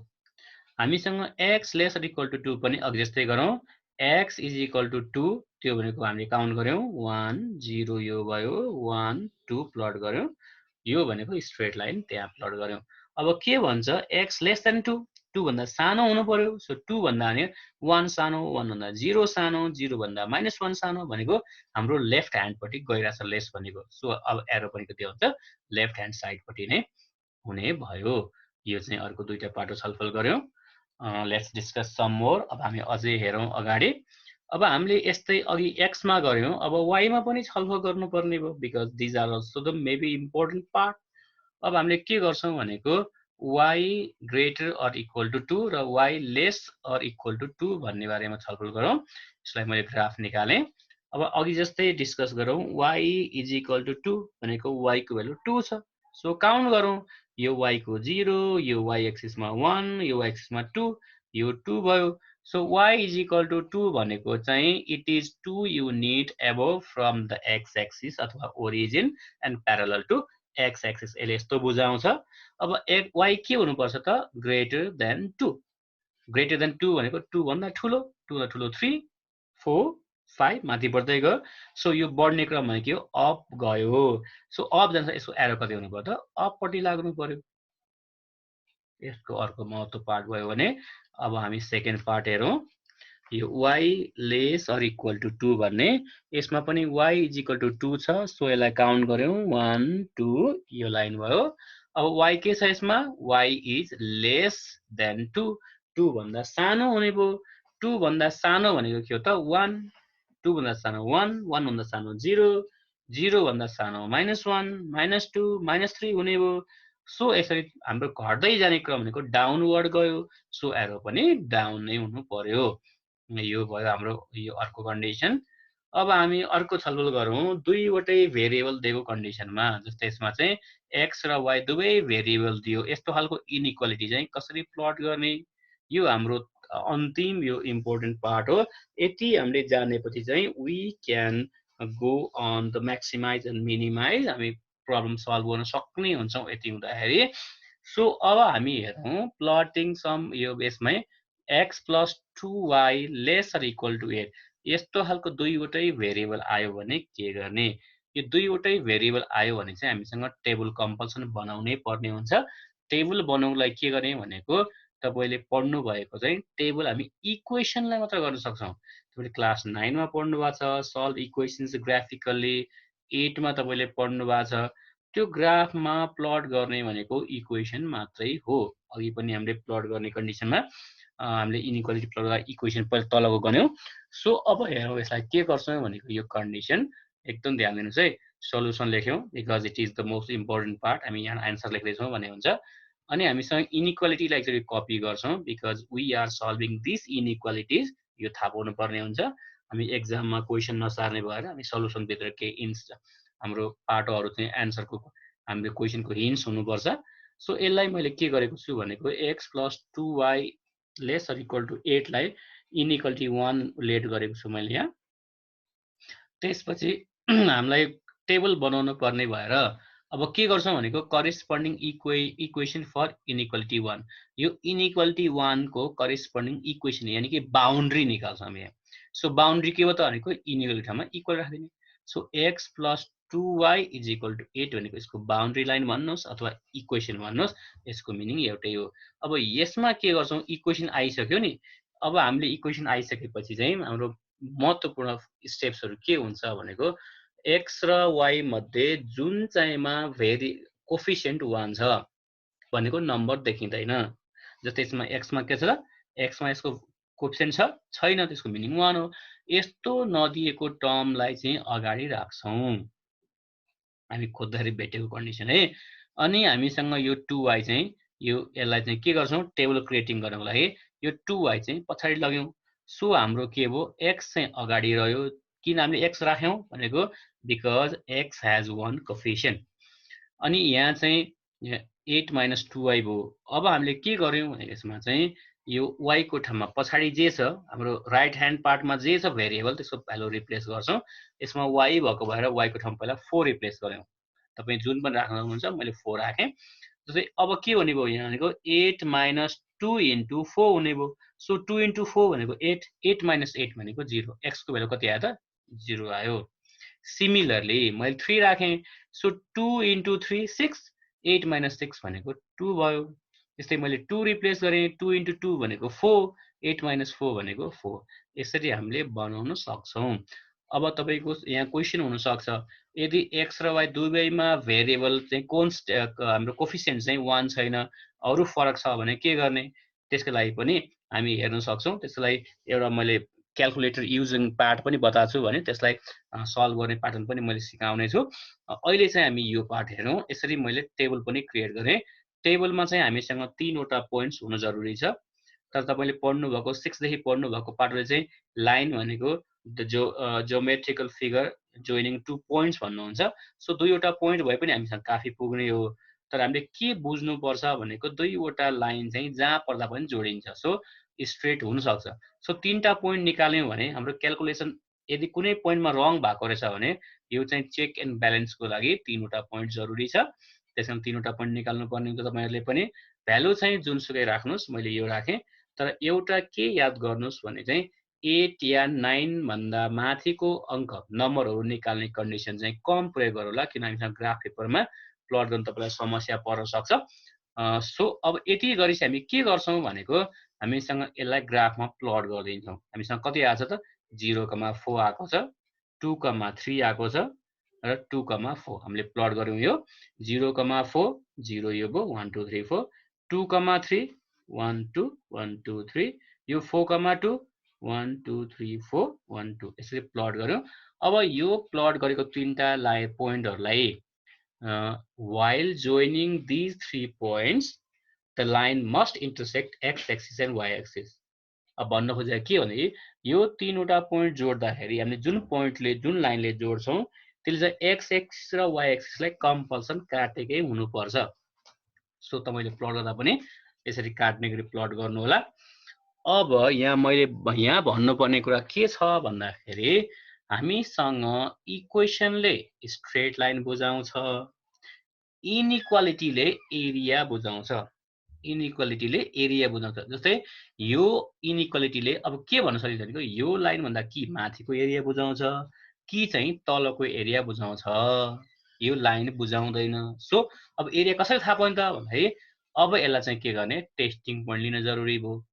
हामीसँग x less or equal to 2 पनि अघि जस्तै गरौँ। x इज इक्वल टु 2 त्यो भनेको हामीले काउन्ट गर्यौं 1 0 यो भयो, 1 2 प्लट गर्यौं, यो भनेको स्ट्रेट लाइन त्यहाँ प्लट गर्यौं। अब के भन्छ, x लेस देन 2, 2 भन्दा सानो हुनु पर्यो। सो 2 भन्दा भने 1 सानो, 1 भन्दा 0 सानो, 0 भन्दा -1 सानो भनेको हाम्रो लेफ्ट ह्यान्ड पट्टि गइरहेछ लेस भनेको। सो अब एरो पनि के हुन्छ, लेफ्ट ह्यान्ड साइड पट्टि नै हुने भयो। यो चाहिँ अर्को दुईटा पाटो छलफल गर्यौं। Let's discuss some more. अब हामी अझै हेरौं अगाडि। अब हामीले यस्तै अघि x मा गर्यौं, अब y मा पनि छलफल गर्नुपर्ने भयो, because these are also the maybe important part. अब हामीले के गर्छौं भनेको y greater or equal to 2 र y less or equal to 2 भन्ने बारेमा छलफल गरौँ। यसलाई मैले ग्राफ निकालेँ। अब अघि जस्तै डिस्कस गरौँ, y इज इक्वल टु 2 भनेको y को भ्यालु 2 छ। सो काउन्ट गरौँ, यो y को 0, यो y एक्सिसमा 1, यो y एक्सिसमा 2, यो 2 भयो। So y is equal to 2 भनेको चाहिँ it is 2 unit above from the x axis अथवा origin and parallel to x axis. यसले यस्तो बुझाउँछ। अब y के हुनुपर्छ त, ग्रेटर देन 2। ग्रेटर देन 2 भनेको 2 भन्दा ठुलो, 2 भन्दा ठुलो 3 4 5 माथि बढ्दै गयो। सो यो बढ्ने क्रम भनेको अप गयो। सो अप जान्छ, यसको एरो कति हुनु पर्यो त, अपपट्टि लाग्नु पर्यो। यसको अर्को महत्त्व पार्ट भयो भने अब हामी सेकेन्ड पार्ट हेरौँ। यो y less or equal to 2 भन्ने, यसमा पनि y इज इक्वल टु 2 छ। सो यसलाई काउन्ट गर्यौं 1 2, यो लाइन भयो। अब y के छ यसमा, y इज लेस देन 2, 2 भन्दा सानो हुने भयो। 2 भन्दा सानो भनेको के हो त, 1, 2 भन्दा सानो 1, 1 भन्दा सानो 0, 0 भन्दा सानो -1 -2 -3 हुने भयो। सो यसरी हाम्रो घट्दै जाने क्रम भनेको डाउनवर्ड गयो। सो एरो पनि डाउन नै हुनु पर्यो। यो भयो हाम्रो यो अर्को कन्डिसन। अब हामी अर्को छलफल गरौँ, दुईवटै भेरिएबल दिएको कन्डिसनमा। जस्तै यसमा चाहिँ x र y दुवै भेरिएबल दियो, यस्तो खालको इनइक्वालिटी चाहिँ कसरी प्लट गर्ने, यो हाम्रो अन्तिम यो इम्पोर्टेन्ट पार्ट हो। यति हामीले जानेपछि चाहिँ we can go on the maximize and minimize, हामी प्रब्लम सल्भ गर्न सक्ने हुन्छौँ यति हुँदाखेरि। सो अब हामी हेरौँ प्लटिङ सम, यो बेसमै x plus 2y less or equal to 8, यस्तो खालको दुईवटै भेरिएबल आयो भने के गर्ने। यो दुईवटै भेरिएबल आयो भने चाहिँ हामीसँग टेबल कम्पल्सन बनाउनै पर्ने हुन्छ। टेबल बनाउनलाई के गर्ने भनेको तपाईले पढ्नु भएको चाहिँ टेबल हामी इक्वेसनलाई मात्र गर्न सक्छौं। तपाईले क्लास 9 मा पढ्नु भएको छ सल्भ इक्वेसन्स ग्राफिकली, 8 मा तपाईले पढ्नु भएको छ त्यो ग्राफमा प्लट गर्ने भनेको इक्वेसन मात्रै हो। अघि पनि हामीले प्लट गर्ने कन्डिसनमा हामीले इनइक्वालिटी प्लट गर्दा इक्वेसन पहिला तलको गन्यौं। सो अब हेरौँ यसलाई के गर्छौं भनेको यो कन्डिसन एकदम ध्यान दिनुस् है। सल्युसन लेख्यौं because it is the most important part. हामी यहाँ आन्सर लेख्दै छौं भने हुन्छ। अनि हामीसँग इनइक्वालिटीलाई एकचोटी कपी गर्छौं because we are solving this inequalities. यो थाहा पाउनु पर्ने हुन्छ। हामी एक्जाममा क्वेशन नसार्ने भएर हामी सल्युसन भित्र के हाम्रो पाटोहरु चाहिँ आन्सरको हाम्रो क्वेशनको हिन्ट्स हुनुपर्छ। सो यसलाई मैले के गरेको छु भनेको x + 2y less or equal to 8 लाई इनइक्वालिटी 1 लेट गरेको छु मैले यहाँ। त्यसपछि हामीलाई टेबल बनाउनु पर्ने भएर अब के गर्छौं भनेको करेस्पोन्डिङ इक्वेसन फर इनइक्वालिटी 1। यो इनइक्वालिटी 1 को करेस्पोन्डिङ इक्वेसन यानी कि बाउन्ड्री निकाल्छौं हामी। सो बाउन्ड्री के हो त भनेको इनइक्वालिटी ठाउँमा इक्वल राख्दिने। सो x + 2y = 8 भनेको यसको बाउन्ड्री लाइन भन्नुस् अथवा इक्वेसन भन्नुस्। यसको मिनिङ एउटै हो। अब यसमा के गर्छौं इक्वेसन आइसक्यो नि। अब हामीले इक्वेसन आइसकेपछि चाहिँ हाम्रो महत्त्वपूर्ण स्टेप्सहरु के हुन्छ भनेको x र y मध्ये जुन चाहिँमा कोफिसिएन्ट 1 छ भनेको नम्बर देखिँदैन। जस्तै यसमा x मा के छ त x मा यसको कोफिसिएन्ट छ छैन त्यसको मिनिङ 1 हो। यस्तो नदिएको टर्मलाई चाहिँ अगाडि राख्छौं हामी खोज्दाखेरि भेटेको कन्डिसन है। अनि हामीसँग यो 2y चाहिँ यो यसलाई चाहिँ के गर्छौं टेबल क्रिएटिङ गर्नको लागि यो 2y चाहिँ पछाडी लग्यौं। सो हाम्रो के भयो x चाहिँ अगाडि रह्यो। किन हामीले x राख्यौं भनेको बिकज x हैज 1 कोफिसिएन्ट। अनि यहाँ चाहिँ 8 - 2y भयो। अब हामीले के गर्यौं भने यसमा चाहिँ यो y को ठाउँमा पछाडी जे छ हाम्रो राइट ह्यान्ड पार्टमा जे छ भेरिएबल त्यसको भ्यालु रिप्लेस गर्छौं। यसमा y भएको भएर y को ठाउँमा पहिला 4 रिप्लेस गर्यौं। तपाई जुन पनि राख्न सक्नुहुन्छ मैले 4 राखे। जस्तै अब के हुने भयो यहाँ भनेको 8 - 2 * 4 हुने भयो। सो 2 * 4 भनेको 8, 8 - 8 भनेको 0। x को भ्यालु कति आयो त 0 आयो। सिमिलरली मैले 3 राखे। सो 2 * 3 6, 8 - 6 भनेको 2 भयो। त्यस्तै मैले 2 रिप्लेस गरे 2 * 2 भनेको 4, 8 - 4 भनेको 4। यसरी हामीले बनाउन सक्छौं। अब तपाईको यहाँ क्वेशन हुन सक्छ यदि x र y दुवैमा भेरिएबल चाहिँ हाम्रो कोफिसिएन्ट चाहिँ 1 छैन अरु फरक छ भने के गर्ने। त्यसको लागि पनि हामी हेर्न सक्छौं। त्यसलाई एउटा मैले क्याल्कुलेटर युजिङ पार्ट पनि बताएको छु भने त्यसलाई सल्भ गर्ने प्याटर्न पनि मैले सिकाउने छु। अहिले चाहिँ हामी यो पार्ट हेरौं। यसरी मैले टेबल पनि क्रिएट गरे। टेबलमा चाहिँ हामीसँग 3 वटा पोइन्ट्स हुन जरुरी छ। तर तपाईले पढ्नु भएको 6 देखि पढ्नु भएको पार्टले चाहिँ लाइन भनेको the geometrical figure joining 2 points भन्नुहुन्छ। सो दुईवटा पोइन्ट भए पनि हामीसँग काफी पुग्ने हो। तर हामीले के बुझ्नु पर्छ भनेको दुईवटा लाइन चाहिँ जहाँ पर्दा पनि जोडिन्छ। सो स्ट्रेट हुन सक्छ। सो 3टा पोइन्ट निकाल्यौं भने हाम्रो क्याल्कुलेसन यदि कुनै पोइन्टमा रङ भएको रहेछ भने यो चाहिँ चेक एन्ड ब्यालेन्सको लागि 3 वटा पोइन्ट जरुरी छ। त्यसैले 3 वटा पोइन्ट निकाल्नु पर्ने हुन्छ तपाईहरुले पनि। भ्यालु चाहिँ जुनसुकै राख्नुस् मैले यो राखे। तर एउटा के याद गर्नुस् भने चाहिँ 8 या 9 भन्दा माथिको अंक नम्बरहरु निकाल्ने कन्डिसन चाहिँ कम प्रयोग गरौँ होला। किन हामीसँग ग्राफ पेपरमा प्लट गर्न तपाईलाई समस्या पर्न सक्छ। सो अब यति गरी हामी के गर्छौं भनेको हामीसँग यसलाई ग्राफमा प्लट गर्दिन्छौं। हामीसँग कति आछ त 0,4 आको छ, 2,3 आको छ र 2,4 हामीले प्लट गर्यौं। यो 0,4 0 यो भयो 1 2 3 4, 2,3 1 2 1 2 3, यो 4,2 1 2 3 4 1 2 यसरी प्लट गर्यौं। अब यो प्लट गरेको तीनटा पोइन्टहरुलाई while joining these 3 points the line must intersect x axis and y axis। अब भन्न खोजेको के भने यो तीनवटा पोइन्ट जोड्दाखेरि हामीले जुन पोइन्टले जुन लाइनले जोड्छौं त्यसले चाहिँ x एक्सिस र y एक्सिसलाई कम्पल्सन काटेकै हुनुपर्छ। सो तपाईले प्लट गर्दा पनि यसरी काट्ने गरी प्लट गर्नु होला। अब यहाँ मैले यहाँ भन्नुपर्ने कुरा के छ भन्दाखेरि हामीसँग इक्वेसनले स्ट्रेट लाइन बुझाउँछ, इनइक्वालिटीले एरिया बुझाउँछ। इनइक्वालिटीले एरिया बुझाउँछ। जस्तै यो इनइक्वालिटीले अब के भन्न सकिन्छ भनेको यो लाइन भन्दा कि माथिको एरिया बुझाउँछ, कि चाहिँ तलको एरिया बुझाउँछ, यो लाइन बुझाउँदैन। सो अब एरिया कसरी थाहा पाउने त भन्दाखेरि अब यसलाई चाहिँ के गर्ने, टेस्टिङ पोइन्ट लिन जरुरी भयो।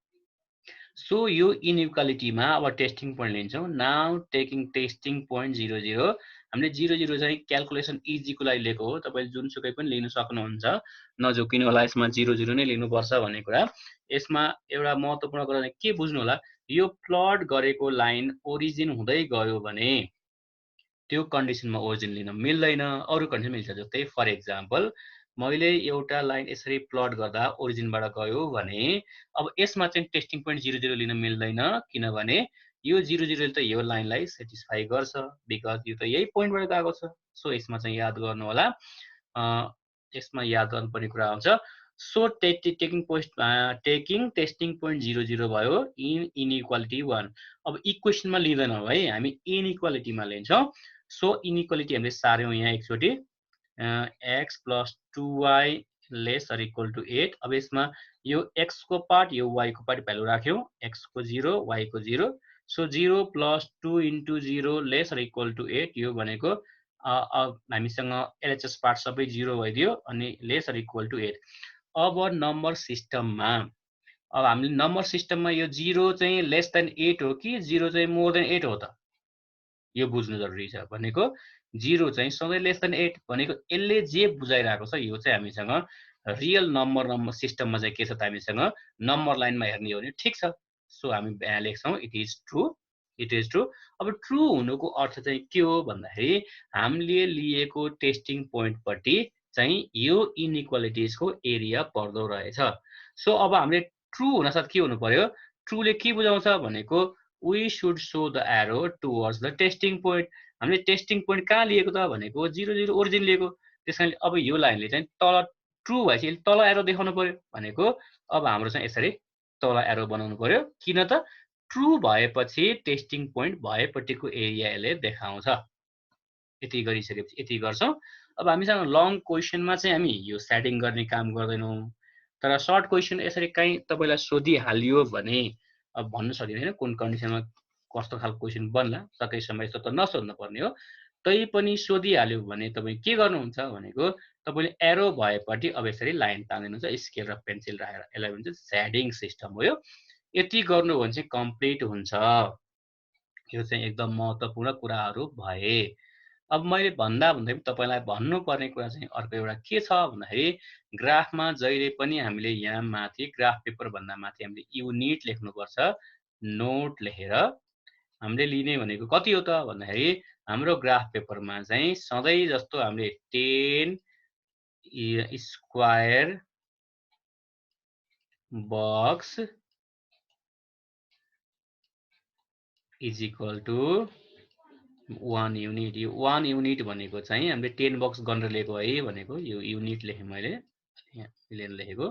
सो यो इनइक्वालिटीमा अब टेस्टिङ पोइन्ट लिन्छौँ। नाउ टेकिङ टेस्टिङ पोइन्ट 0 0, हामीले 0 0 चाहिँ क्याल्कुलेसन इजीको लागि लिएको हो। तपाईले जुनसुकै पनि लिन सक्नुहुन्छ, नझुकिनु होला यसमा 0 0 नै लिनुपर्छ भन्ने कुरा। यसमा एउटा महत्त्वपूर्ण कुरा चाहिँ के बुझ्नु होला, यो प्लट गरेको लाइन ओरिजिन हुँदै गयो भने त्यो कन्डिसनमा ओरिजिन लिन मिल्दैन, अरु कन्डिसन मिल्छ। जस्तै फर एक्जाम्पल मैले एउटा लाइन यसरी प्लट गर्दा ओरिजिनबाट गयो भने अब यसमा चाहिँ टेस्टिङ पोइन्ट 0 0 लिन मिल्दैन, किनभने यो 0 0 त यो लाइनलाई सेटिस्फाई गर्छ, बिकज यो त यही पोइन्टबाट गएको छ। सो यसमा चाहिँ याद गर्नु होला, यसमा याद गर्नुपर्ने कुरा आउँछ। सो टेकिङ टेस्टिङ पोइन्ट 0 0 भयो इन इनइक्वालिटी 1। अब इक्वेसनमा लिँदैनौँ है, हामी इनइक्वालिटीमा लिन्छौँ। सो इनइक्वालिटी हामीले सार्यौँ यहाँ एकचोटि, x + 2y < = 8। अब यसमा यो x को पार्ट यो y को पार्ट भ्यालु राख्यौँ, x को 0 y को 0। सो 0 + 2 * 0 < = 8। यो भनेको हामीसँग LHS पार्ट सबै 0 भइदियो अनि < = 8। अब नम्बर सिस्टममा, अब हामीले नम्बर सिस्टममा यो 0 चाहिँ <8 हो कि 0 चाहिँ <8 हो त, यो बुझ्नु जरुरी छ। भनेको 0 चाहिँ सधैँ <8 भनेको यसले जे बुझाइरहेको छ यो चाहिँ हामीसँग रियल नम्बर सिस्टममा चाहिँ के छ त, हामीसँग नम्बर लाइनमा हेर्ने हो भने ठिक छ। सो हामी यहाँ लेख्छौँ it is true, it is true. अब ट्रु हुनुको अर्थ चाहिँ के हो भन्दाखेरि हामीले लिएको टेस्टिङ पोइन्टपट्टि चाहिँ यो इनइक्वालिटिजको एरिया पर्दो रहेछ। सो अब हामीले ट्रु हुनसाथ के हुनु पर्यो, ट्रुले के बुझाउँछ भनेको we should show the arrow towards the testing point। हामीले टेस्टिङ पोइन्ट कहाँ लिएको त भनेको 0 0 ओरिजिन लिएको। त्यसकारणले अब यो लाइनले चाहिँ तल ट्रु भएपछि तल एरो देखाउनु पर्यो भनेको अब हाम्रो चाहिँ यसरी तल एरो बनाउनु पर्यो। किन त, ट्रु भएपछि टेस्टिङ पोइन्ट भएपट्टिको एरिया यसले देखाउँछ। यति गरिसकेपछि यति गर्छौँ। अब हामीसँग लङ क्वेसनमा चाहिँ हामी यो सेटिङ गर्ने काम गर्दैनौँ, तर सर्ट क्वेसन यसरी कहीँ तपाईलाई सोधिहालियो भने अब भन्न सकिँदैन कुन कन्डिसनमा कस्तो खालको क्वेसन बन्ला, सबै समय यस्तो त नसोध्नु पर्ने हो। तै पनि सोधिहाल्यो भने तपाईँ के गर्नुहुन्छ भनेको तपाईले एरो भएपट्टि अब यसरी लाइन तान्दिनुहुन्छ स्केल र पेन्सिल राखेर, यसलाई भन्छ सेडिङ सिस्टम हो। यो यति गर्नु भने चाहिँ कम्प्लिट हुन्छ। यो चाहिँ एकदम महत्त्वपूर्ण कुराहरू भए। अब मैले भन्दै तपाईलाई भन्नुपर्ने कुरा चाहिँ अर्को एउटा के छ भन्दाखेरि ग्राफमा जहिले पनि हामीले यहाँ माथि ग्राफ पेपर भन्दा माथि हामीले युनिट लेख्नुपर्छ। नोट लेखेर हामीले लिने भनेको कति हो त भन्दाखेरि हाम्रो ग्राफ पेपरमा चाहिँ सधैँ जस्तो हामीले 10 स्क्वायर बक्स = 1 युनिट। यो 1 युनिट भनेको चाहिँ हामीले 10 बक्स गरेर लेखेको है भनेको यो युनिट लेखेँ मैले, यहाँ मिलियन लेखेको,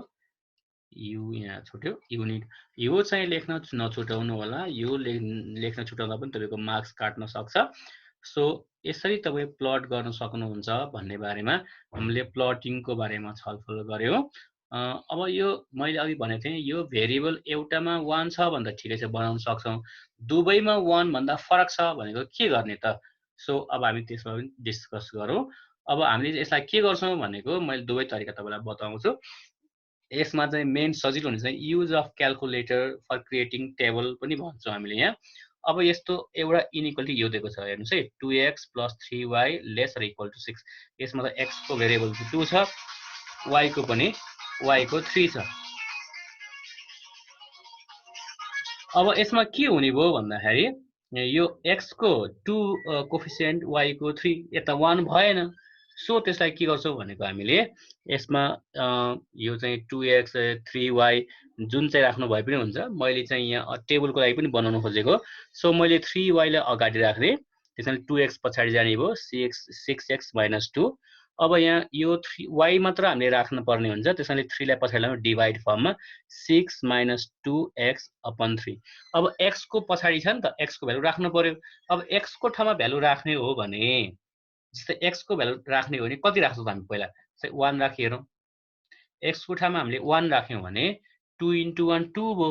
यु यहाँ छुट्यो युनिट। यो चाहिँ लेख्न नछुटाउनु होला, यो लेख्न छुटाउँदा पनि तपाईको मार्क्स काट्न सक्छ। सो यसरी तपाई प्लट गर्न सक्नुहुन्छ भन्ने बारेमा हामीले प्लटिङको बारेमा छलफल गर्यौं। अब यो मैले अघि भनेको थिएँ यो भेरिएबल एउटामा 1 छ भन्दा ठिकै छ, बनाउन सक्छौं। दुवैमा 1 भन्दा फरक छ भनेको के गर्ने त? सो अब हामी त्यसमा पनि डिस्कस गरौँ। अब हामीले यसलाई के गर्छौं भनेको मैले दुवै तरिका तपाईलाई बताउँछु। यसमा चाहिँ मेन सजिलो हुने चाहिँ use of calculator for creating table पनि भन्छौं हामीले यहाँ। अब यस्तो एउटा इनइक्वालिटी यो दिएको छ हेर्नुस् है, 2x + 3y < 6। यसमा त x को भेरिएबल 2 छ, y को पनि y को 3 छ। अब यसमा के हुने भयो भन्दाखेरि यो x को 2 कोफिसिएन्ट y को 3 यता 1 भएन। सो त्यसलाई के गर्छौं भनेको हामीले यसमा यो चाहिँ 2x 3y जुन चाहिँ राख्नु भए पनि हुन्छ। मैले चाहिँ यहाँ टेबलको लागि पनि बनाउन खोजेको। सो मैले 3y लाई अगाडि राख्ने, त्यसैले 2x पछाडि जाने भयो, 6x - 2। अब यहाँ यो 3y मात्र हामीले राख्न पर्ने हुन्छ, त्यसैले 3 लाई पछाडि ल्याउँ डिभाइड फर्ममा 6 - 2x/3। अब x को पछाडि छ नि त, x को भ्यालु राख्नु पर्यो। अब x को ठाउँमा भ्यालु राख्ने हो भने जस्तै x को भ्यालु राख्ने हो भने कति राख्छौं हामी पहिला 1 राखी हेरौं। x को ठाउँमा हामीले 1 राख्यौं भने 2 * 1 2 भयो,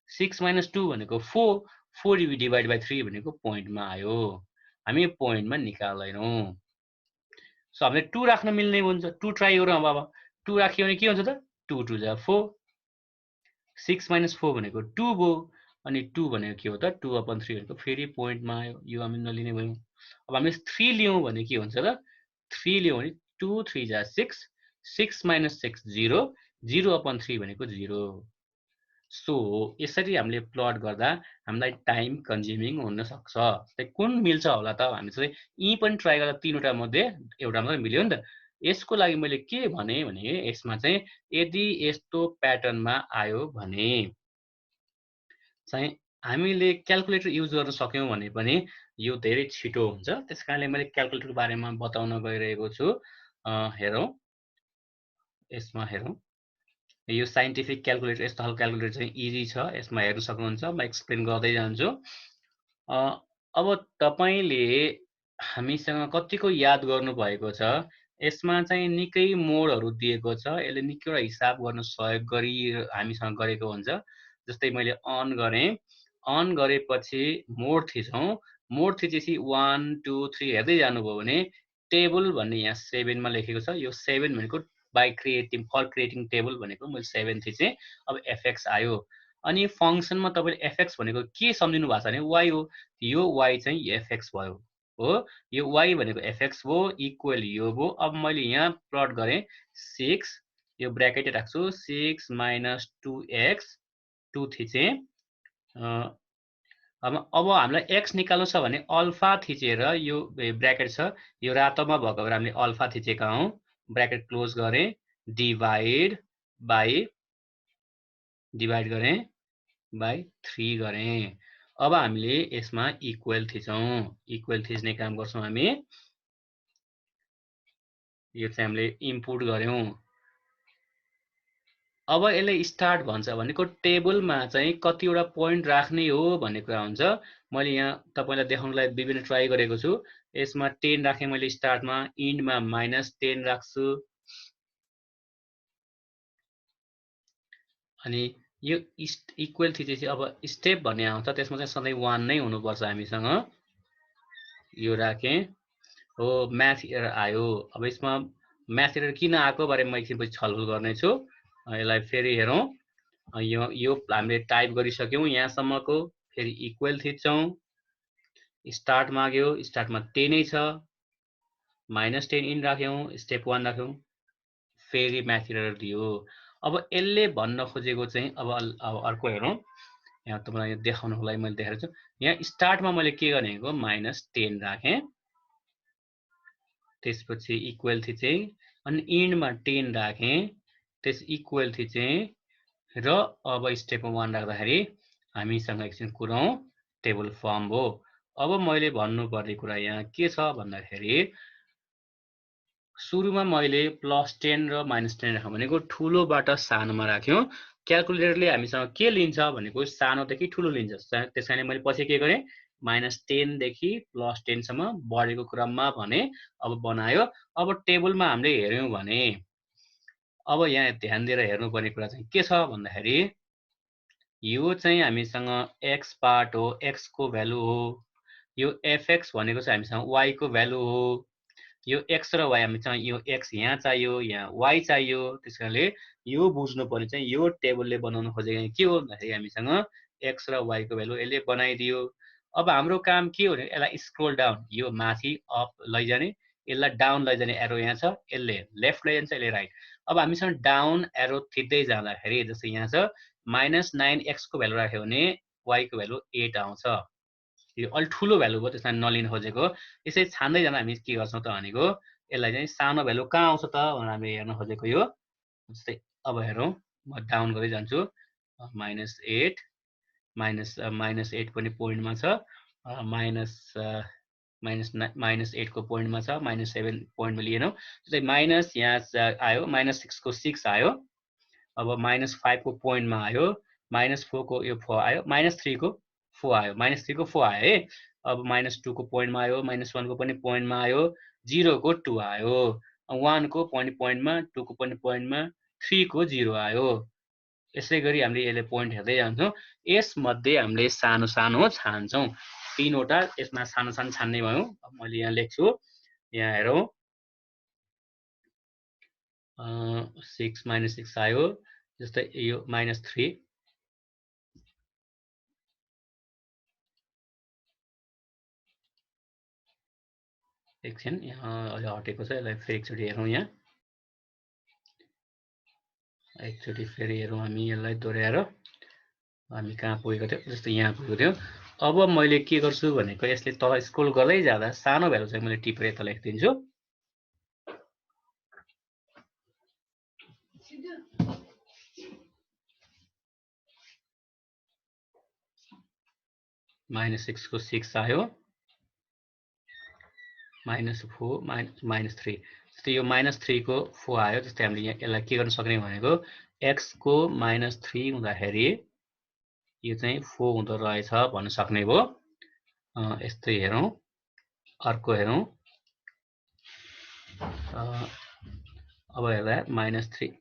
6 - 2 भनेको 4, 4 डिभाइड बाइ 3 भनेको पोइन्टमा आयो। हामी पोइन्टमा निकाल्दैनौँ। सो हामीले 2 राख्न मिल्ने हुन्छ। 2 ट्राई गरौँ अब 2 राख्यो भने के हुन्छ त 2 2 जा 4 6 - 4 भनेको 2 भयो अनि 2 भनेको के हो त 2/3 भनेको फेरि पोइन्टमा आयो। यो हामी नलिने भयौँ। अब हामी 3 लियौँ भने के हुन्छ त 3 लियौँ भने 2 3 जा 6 6 - 6 0 0/3 भनेको 0। सो यसरी हामीले प्लट गर्दा हामीलाई टाइम कन्ज्युमिङ हुन सक्छ। त कुन मिल्छ होला त हामी चाहिँ यी पनि ट्राई गर्दा तीनवटा मध्ये एउटा मात्रै मिल्यो नि त। यसको लागि मैले के भने यसमा चाहिँ यदि यस्तो प्याटर्नमा आयो भने चाहिँ हामीले क्याल्कुलेटर युज गर्न सक्यौँ भने पनि यो धेरै छिटो हुन्छ। त्यसकारणले मैले क्याल्कुलेटरको बारेमा बताउन गइरहेको छु। हेरौँ यसमा हेरौँ। यो साइन्टिफिक क्याल्कुलेटर यस्तो खालको क्याल्कुलेटर चाहिँ इजी छ। यसमा हेर्न सक्नुहुन्छ। म एक्सप्लेन गर्दै जान्छु। अब तपाईले हामीसँग कतिको याद गर्नुभएको छ यसमा चाहिँ निकै मोडहरू दिएको छ। यसले निकैवटा हिसाब गर्न सहयोग गरी हामीसँग गरेको हुन्छ। जस्तै मैले अन गरेँ। अन गरेपछि मोड थिचौँ। मोड थिचेपछि 1 2 3 हेर्दै जानुभयो भने टेबल भन्ने यहाँ 7 मा लेखेको छ। यो 7 भनेको by creating for creating table भनेको मैले 7 थिचेँ। अब एफएक्स आयो। अनि फंक्सनमा तपाईले एफएक्स भनेको के सम्झिनु भएको छ भने y हो। यो y चाहिँ एफएक्स भयो हो। यो y भनेको एफएक्स हो इक्वल यो हो। अब मैले यहाँ प्लट गरेँ 6 यो ब्र्याकेट राख्छु 6 - 2x 2 थिचे। अब हामीलाई x निकाल्नु छ भने अल्फा थिचेर यो ब्र्याकेट छ यो रातोमा भएको भएर हामीले अल्फा थिचेका हौं। ब्र्याकेट क्लोज गरेँ डिभाइड गरेँ बाई 3 गरेँ। अब हामीले यसमा इक्वल थिचौं। इक्वल थिच्ने काम गर्छौं हामी। यो चाहिँ हामीले इनपुट गर्यौं। अब यसले स्टार्ट भन्छ भनेको टेबलमा चाहिँ कतिवटा पोइन्ट राख्ने हो भन्ने कुरा हुन्छ। मैले यहाँ तपाईलाई देखाउनलाई विभिन्न ट्राई गरेको छु। यसमा 10 राखे मैले स्टार्टमा इन्डमा -10 राख्छु। अनि यो इक्वल थिचेपछि अब स्टेप भन्ने आउँछ। त्यसमा चाहिँ सधैँ 1 नै हुनुपर्छ हामीसँग। यो राखेँ हो म्याथ एरर आयो। अब यसमा म्याथ एरर किन आएको बारेमा म एकछिनपछि छलफल गर्नेछु। यसलाई फेरि हेरौँ। यो हामीले टाइप गरिसक्यौं यहाँसम्मको। फेरि इक्वल थिच्छौं। स्टार्ट माग्यो स्टार्टमा 10 नै छ। -10 इन राख्यौं स्टेप 1 राख्यौं फेरि म्याथ एरर दियो। अब यसले भन्न खोजेको चाहिँ अब अर्को हेरौँ। यहाँ तपाईलाई देखाउनको लागि मैले देखाएको छु। यहाँ स्टार्टमा मैले के गरेको -10 राखेँ। त्यसपछि इक्वल थिचेँ अनि इन्डमा 10 राखेँ। त्यस इक्वल थिचेँ र अब स्टेप 1 राख्दाखेरि हामीसँग एकछिन कुरौँ टेबल फर्म हो। अब मैले भन्नुपर्ने कुरा यहाँ के छ भन्दाखेरि सुरुमा मैले +10 र -10 राख्नु भनेको ठुलोबाट सानोमा राख्यौं। क्याल्कुलेटरले हामीसँग के लिन्छ भनेको सानोदेखि ठुलो लिन्छ। त्यसैले मैले पछि के गरेँ -10 देखि +10 सम्म बढेको क्रममा भने अब बनायो। अब टेबलमा हामीले हेर्यौं भने अब यहाँ ध्यान दिएर हेर्नुपर्ने कुरा चाहिँ के छ भन्दाखेरि यो चाहिँ हामीसँग x पार्ट हो। x को भ्यालु हो। यो fx भनेको चाहिँ हामीसँग y को भ्यालु हो। यो x र y हामीसँग यो x यहाँ चाहियो यहाँ y चाहियो। त्यसकारणले यो बुझ्नु पर्ने चाहिँ यो टेबलले बनाउन खोजेको के हो भन्दाखेरि हामीसँग x र y को भ्यालु यसले बनाइदियो। अब हाम्रो काम के हो भने यसलाई स्क्रोल डाउन यो माथि अप लैजाने यसलाई डाउन लैजाने एरो यहाँ छ। यसले लेफ्ट लैजान्छ यसले राइट। अब हामीसँग डाउन एरो थिच्दै जाँदाखेरि जस्तै यहाँ छ -9x को भ्यालु राख्यो भने y को भ्यालु 8 आउँछ। यो अलि ठुलो भ्यालु हो त्यसमा नलिन खोजेको। यसै छान्दै जाँदा हामी के गर्छौं त भनेको यसलाई चाहिँ सानो भ्यालु कहाँ आउँछ त भनेर हामीले हेर्न खोजेको यो। जस्तै अब हेरौँ म डाउन गर्दै जान्छु -8 -8 पनि पोइन्टमा छ। -8 को पोइन्टमा छ। -7 पोइन्टमा लिएनौं। जस्तै माइनस यहाँ आयो -6 को 6 आयो। अब -5 को पोइन्टमा आयो। -4 को यो 4 आयो। -3 को 4 आयो। -3 को 4 आयो है। अब -2 को पोइन्टमा आयो। -1 को पनि पोइन्टमा आयो। 0 को 2 आयो। 1 को पोइन्टमा 2 को पनि पोइन्टमा 3 को 0 आयो। यसै गरी हामीले यसले पोइन्ट हेर्दै जान्छौं। यसमध्ये हामीले सानो सानो छान्छौं। तीनवटा यसमा सानो सानो छान्ने भयौँ। अब मैले यहाँ लेख्छु, यहाँ हेरौँ 6 - 6 आयो, जस्तै यो -3 एकछिन यहाँ अलि हटेको छ, यसलाई फेरि एकचोटि हेरौँ। यहाँ एकचोटि फेरि हेरौँ हामी यसलाई दोहोऱ्याएर। हामी कहाँ पुगेको थियो, जस्तै यहाँ पुगेको थियो। अब मैले के गर्छु भनेको यसले तल स्क्रोल गर्दै जाँदा सानो भ्यालु चाहिँ मैले टिपेर यता लेखिदिन्छु। -6 को 6 आयो, -4 -3, जस्तै यो -3 को 4 आयो। जस्तै हामीले यहाँ यसलाई के गर्न सक्ने भनेको x को -3 हुँदाखेरि यो चाहिँ 4 हुँदो रहेछ भन्न सक्ने भयो। यस्तै हेरौँ, अर्को हेरौँ। अब हेर्दा -3,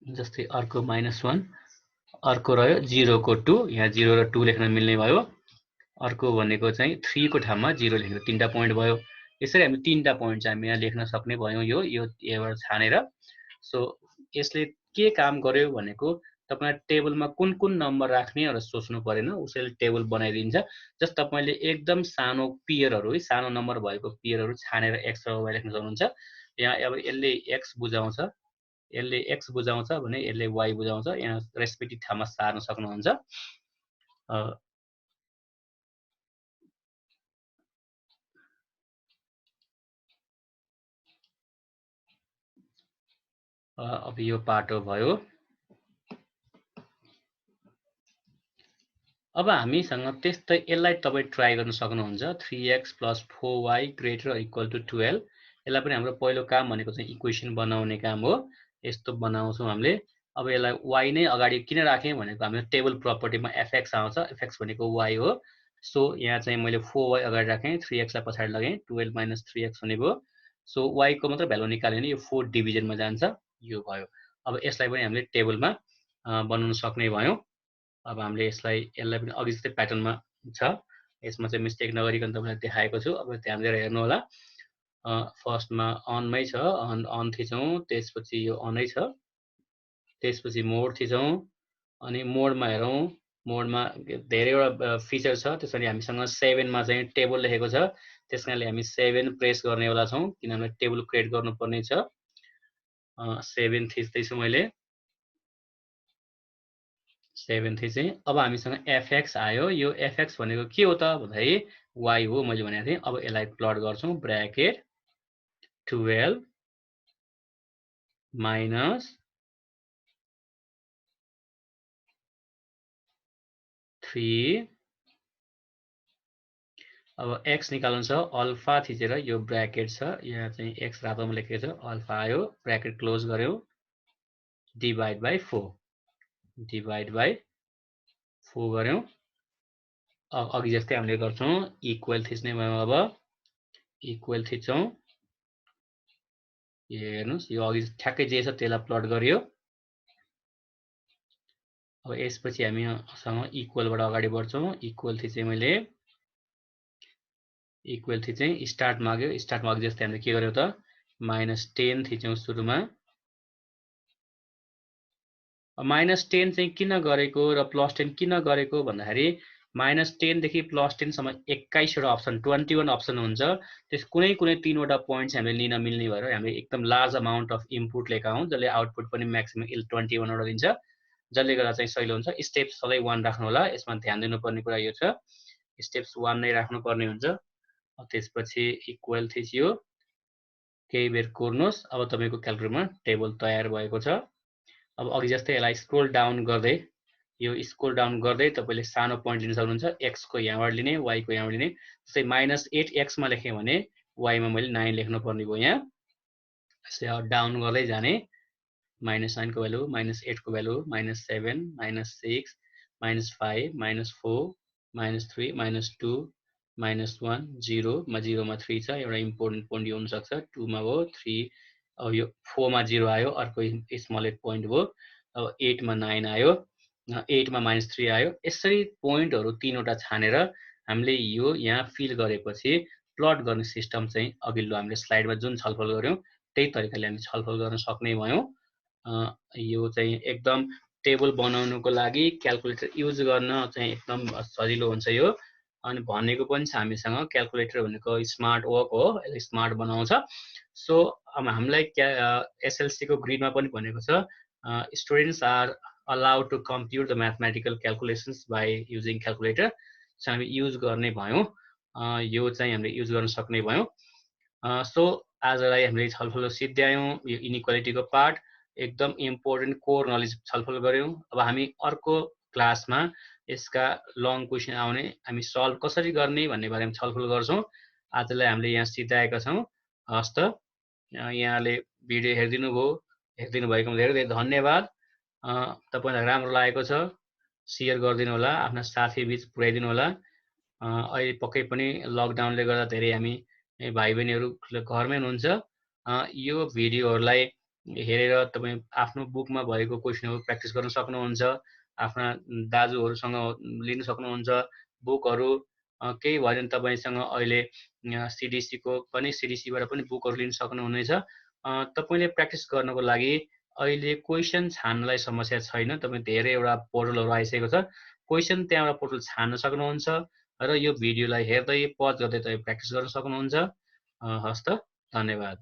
जस्तै अर्को -1, अर्को रह्यो 0 को 2, यहाँ 0 र 2 लेख्न मिल्ने भयो। अर्को भनेको चाहिँ 3 को ठाउँमा 0 लेखेर 3टा पोइन्ट भयो। यसरी हामी 3टा पोइन्ट चाहिँ हामी यहाँ लेख्न सक्ने भयौँ यो यहाँबाट छानेर। सो यसले के काम गर्यो भनेको तपाईलाई टेबलमा कुन कुन नम्बर राख्ने भनेर सोच्नु परेन, उसले टेबल बनाइदिन्छ। जस्ट तपाईले एकदम सानो पेयरहरू है, सानो नम्बर भएको पेयरहरू छानेर x र y लेख्न सक्नुहुन्छ। यहाँ अब यसले x बुझाउँछ, यसले x बुझाउँछ भने यसले y बुझाउँछ। यहाँ रेस्पेक्टिभ ठाउँमा सार्न सक्नुहुन्छ। अब यो पाटो भयो। अब हामीसँग त्यस्तै यसलाई तपाईँ ट्राई गर्न सक्नुहुन्छ। 3x + 4y > = 12। यसलाई पनि हाम्रो पहिलो काम भनेको चाहिँ इक्वेसन बनाउने काम हो। यस्तो बनाउँछौँ हामीले। अब यसलाई y नै अगाडि किन राखेँ भनेको हाम्रो टेबल प्रपर्टीमा fx आउँछ, fx भनेको y हो। सो यहाँ चाहिँ मैले 4y अगाडि राखेँ, 3x लाई पछाडि लगेँ, 12 - 3x हुने भयो। सो y को मात्र भ्यालु निकाल्यो भने यो 4 डिभिजनमा जान्छ, यो भयो। अब यसलाई पनि हामीले टेबलमा बनाउन सक्ने भयौँ। अब हामीले यसलाई पनि अघि जस्तै प्याटर्नमा छ, यसमा चाहिँ मिस्टेक नगरिकन तपाईँलाई देखाएको छु। अब ध्यान दिएर हेर्नु होला। फर्स्टमा अनमै छ, अन थिचौँ, त्यसपछि यो अनै छ, त्यसपछि मोड थिचौँ, अनि मोडमा हेरौँ। मोडमा धेरैवटा फिचर छ, त्यसरी हामीसँग 7मा चाहिँ टेबल लेखेको छ, त्यस कारणले हामी 7 प्रेस गर्नेवाला छौँ, किनभने टेबल क्रिएट गर्नुपर्ने छ। 7 थिच्दैछु मैले, 7 थिचेँ। अब हामीसँग fx आयो। यो fx भनेको के हो त भन्दाखेरि y हो, मैले भनेको थिएँ। अब यसलाई प्लट गर्छौँ, ब्र्याकेट 12 - 3। अब x निकाल्नु छ, अल्फा थिचेर यो ब्र्याकेट छ, यहाँ चाहिँ x रातोमा लेखेको छ, अल्फा आयो, ब्र्याकेट क्लोज गर्यो, डिभाइड बाई 4 गर्यौँ। अघि जस्तै हामीले गर्छौँ, इक्वल थिच्ने भयो। अब इक्वल थिच्छौँ, हेर्नुहोस् यो अघि ठ्याक्कै जे छ त्यसलाई प्लट गरियो। अब यसपछि हामीसँग इक्वलबाट अगाडि बढ्छौँ। इक्वल थिचेँ मैले, इक्वल थिचेँ, स्टार्ट माग्यो। स्टार्ट माग्यो जस्तै हामीले के गर्यौँ त -10 थिच्यौँ सुरुमा। -10 चाहिँ किन गरेको र +10 किन गरेको भन्दाखेरि -10 देखि +10 सम्म 21वटा अप्सन, 21 अप्सन हुन्छ। त्यस कुनै 3वटा पोइन्ट हामीले लिन मिल्ने भएर हामीले एकदम लार्ज अमाउन्ट अफ इनपुट लिएका हौँ, जसले आउटपुट पनि म्याक्सिमम 21वटा दिन्छ, जसले गर्दा चाहिँ सजिलो हुन्छ। स्टेप्स सधैँ 1 राख्नु होला। यसमा ध्यान दिनुपर्ने कुरा यो छ, स्टेप्स 1 नै राख्नुपर्ने हुन्छ। त्यसपछि इक्वल थिच्यो, केही बेर कोर्नुहोस्। अब तपाईँको क्याल्कुलेटरमा टेबल तयार भएको छ। अब अघि जस्तै यसलाई स्क्रोल डाउन गर्दै, यो स्क्रोल डाउन गर्दै तपाईँले सानो पोइन्ट लिन सक्नुहुन्छ। x को यहाँबाट लिने, y को यहाँबाट लिने। जस्तै -8 x मा लेखेँ भने y मा मैले 9 लेख्नुपर्ने भयो। यहाँ डाउन गर्दै जाने, -9 को भ्यालु, -8 को भ्यालु, -7, -6, -5, -4, -3, -2, -1, 0 मा 0 मा 3 छ, एउटा इम्पोर्टेन्ट पोइन्ट यो हुनसक्छ। 2 मा भयो, 3, अब यो 4 मा 0 आयो, अर्को स्मलेस्ट पोइन्ट भयो। अब 8 मा 9 आयो, 8 मा -3 आयो। यसरी पोइन्टहरू 3वटा छानेर हामीले यो यहाँ फिल गरेपछि प्लट गर्ने सिस्टम चाहिँ अघिल्लो हामीले स्लाइडमा जुन छलफल गर्यौं त्यही तरिकाले हामी छलफल गर्न सक्ने भयौं। यो चाहिँ एकदम टेबल बनाउनुको लागि क्याल्कुलेटर युज गर्न चाहिँ एकदम सजिलो हुन्छ यो। अनि भनेको पनि छ हामीसँग क्याल्कुलेटर भनेको स्मार्ट वर्क हो, यसले स्मार्ट बनाउँछ। सो अब हामीलाई एसएलसी को ग्रिडमा पनि भनेको छ students are allowed to compute the mathematical calculations by using calculator। सो हामी युज गर्ने भयौं, यो चाहिँ हामीले युज गर्न सक्ने भयौं। सो आजलाई हामीले छलफल सिद्ध्यायौं यो इनइक्वालिटीको पार्ट एकदम इम्पोर्टेन्ट कोर नलेज छलफल गर्यौं। अब हामी अर्को क्लासमा यसका लङ क्वेशन आउने हामी सल्भ कसरी गर्ने भन्ने बारेमा छलफल गर्छौं। आजलाई हामीले यहाँ सिद्ध्याएका छौं। हस्त यहाँले भिडियो हेरिदिनु भयो, हेरिदिनु भएकोमा धेरै धेरै धन्यवाद। तपाईलाई राम्रो लागेको छ शेयर गरिदिनु होला, आफ्ना साथी बीच पुर्याइदिनु होला। अहिले पक्कै पनि लकडाउनले गर्दा धेरै हामी भाइ बहिनीहरु घरमै हुनुहुन्छ। यो भिडियोहरुलाई हेरेर तपाई आफ्नो बुकमा भएको क्वेशनहरु प्र्याक्टिस गर्न सक्नुहुन्छ, आफ्ना दाजुहरुसँग लिन सक्नुहुन्छ बुकहरु। केही भयो भने तपाईसँग अहिले सीडीसी को पनि सीडीसी बाट पनि बुकहरु लिन सक्नुहुनेछ। तपाईले प्र्याक्टिस गर्नको लागि अहिले क्वेशन छान्नलाई समस्या छैन, तपाई धेरैवटा पोर्टलहरु आइसकेको छ, क्वेशन त्यहाँबाट पोर्टल छान्न सक्नुहुन्छ र यो भिडियोलाई हेर्दै पज गर्दै तपाई प्र्याक्टिस गर्न सक्नुहुन्छ। हस्त धन्यवाद।